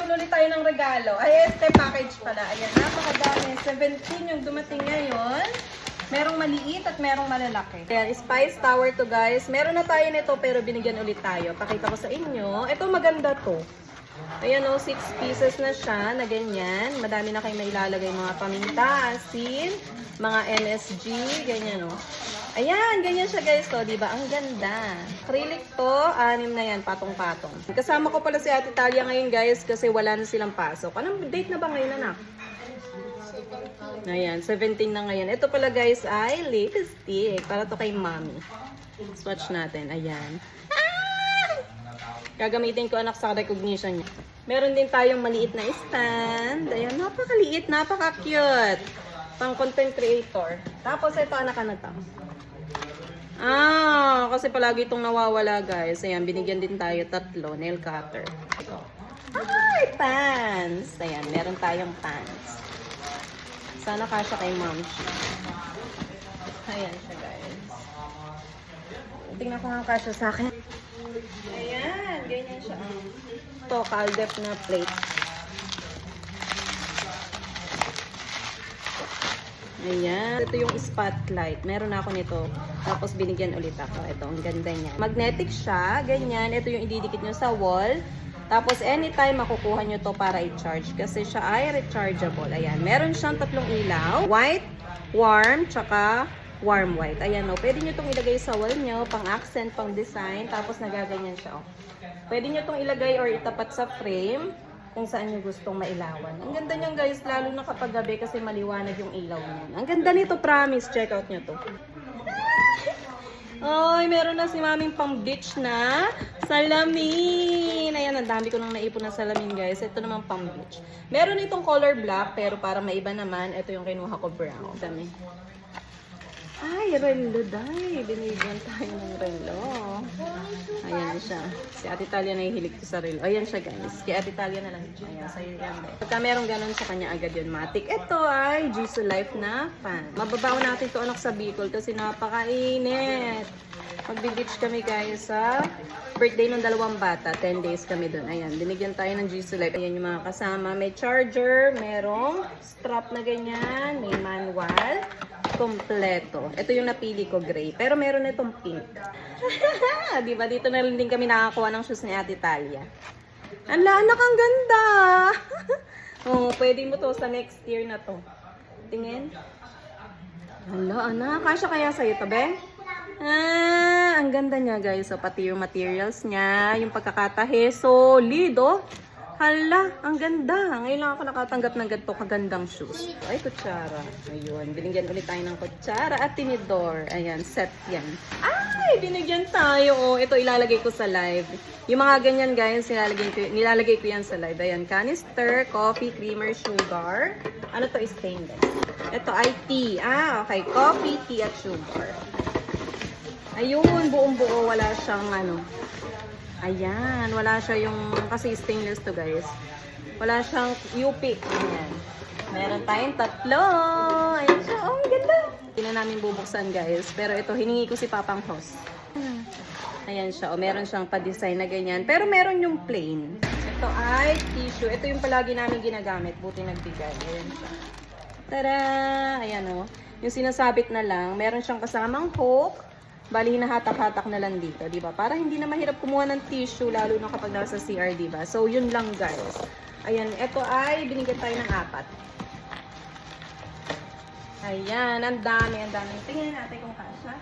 Naghabol ulit tayo ng regalo. Ay, este package pala. Ayan, napakadami. 17 yung dumating ngayon. Merong maliit at merong malalaki. Ayan, Spice Tower to guys. Meron na tayo nito pero binigyan ulit tayo. Pakita ko sa inyo. Ito maganda to. Ayan o, 6 pieces na siya na ganyan. Madami na kayo mailalagay mga paminta, asin, mga MSG, ganyan o. Ayan, ganyan siya guys to, diba? Ang ganda. Acrylic to, 6 na yan, patong-patong. Kasama ko pala si Ate Talia ngayon guys kasi wala na silang pasok. Anong date na ba ngayon anak? Ayan, 17 na ngayon. Ito pala guys ay lipstick. Para to kay mommy. Swatch natin. Ayan. Gagamitin ko anak sa recognition niya. Meron din tayong maliit na stand. Ayan, napakaliit, napaka-cute. Pang content creator. Tapos ito anak na to. Kasi palagi itong nawawala guys. Ayan, binigyan din tayo 3. Nail cutter. Ito. Ay, pants. Ayan, meron tayong pants. Sana kasya kay mom. Ayan siya guys. Tingnan ko nga kasya sa akin. Ayan, ganyan siya. Ito, Caldef na plate. Ayan. Ito yung spotlight. Meron ako nito. Tapos binigyan ulit ako. Ito, ang ganda niya. Magnetic siya. Ganyan. Ito yung ididikit nyo sa wall. Tapos anytime makukuha nyo to para i-charge. Kasi siya ay rechargeable. Ayan. Meron siyang 3 ilaw. White, warm, tsaka warm white. Ayan o. Pwede nyo itong ilagay sa wall nyo. Pang accent, pang design. Tapos nagaganyan siya o. Pwede nyo itong ilagay or itapat sa frame. Kung saan nyo gustong mailawan. Ang ganda niyan guys. Lalo na kapag gabi kasi maliwanag yung ilaw niyan. Ang ganda nito. Promise. Check out nyo to. Ay, meron na si maming pang beach na salamin. Ayan, ang dami ko nang naipon na salamin guys. Ito naman pang beach. Meron itong color black, pero para maiba naman, ito yung kinuha ko brown. Dami. Ay, relo dahil. Binigyan tayo ng relo. Ayan siya. Si Ate Talia nahihilig ko sa relo. Ayan siya guys. Si Ate Talia na lang. Ayan, sa'yo yan. Pagka merong ganun sa kanya agad yun, matik. Ito ay Jisoo Life na fan. Mababaw natin ito anak sa Bicol kasi napakainit. Magbe-beach kami guys sa birthday ng 2 bata. 10 days kami dun. Ayan, binigyan tayo ng Jisoo Life. Ayan yung mga kasama. May charger, merong strap na ganyan, may manual. Kompleto. Ito yung napili ko, gray. Pero meron na itong pink. Diba? Dito na rin din kami nakakuha ng shoes ni Ate Talia. Ala, anak, ang ganda! Oh, pwede mo to sa next year na to. Tingin. Ala, anak. Kasya kaya sa'yo to, be? Ang ganda niya, guys. So, pati yung materials niya, yung pagkakatahe, solid, oh. Hala, ang ganda. Ngayon lang ako nakatanggap ng ganito kagandang shoes. Ay, kutsara. Ayun, binigyan ulit tayo ng kutsara at tinidor. Ayan, set yan. Ay, binigyan tayo. Oh, ito ilalagay ko sa live. Yung mga ganyan, guys, nilalagay ko yan sa live. Ayan, canister, coffee, creamer, sugar. Ano to? Stainless. Ito ay tea. Okay. Coffee, tea, at sugar. Ayun, buong-buo. Wala siyang ano. Ayan, wala siya yung, kasi stainless to guys. Wala siyang U-pick. Ayan. Meron tayong 3. Ayan siya, oh, ganda. Hindi na namin bubuksan guys. Pero ito, hiningi ko si Papang Host. Ayan siya, oh, meron siyang pa-design na ganyan. Pero meron yung plain. Ito ay tissue. Ito yung palagi namin ginagamit. Buti nagbigay. Ayan siya. Tada! Ayan oh. Yung sinasabit na lang. Meron siyang kasamang hook. Bali, hinahatak-hatak na lang dito, di ba? Para hindi na mahirap kumuha ng tissue, lalo na kapag nasa CR, di ba? So, yun lang, guys. Ayan, ito ay binigyan tayo ng 4. Ayan, ang dami, ang dami. Tingnan natin kung kasya.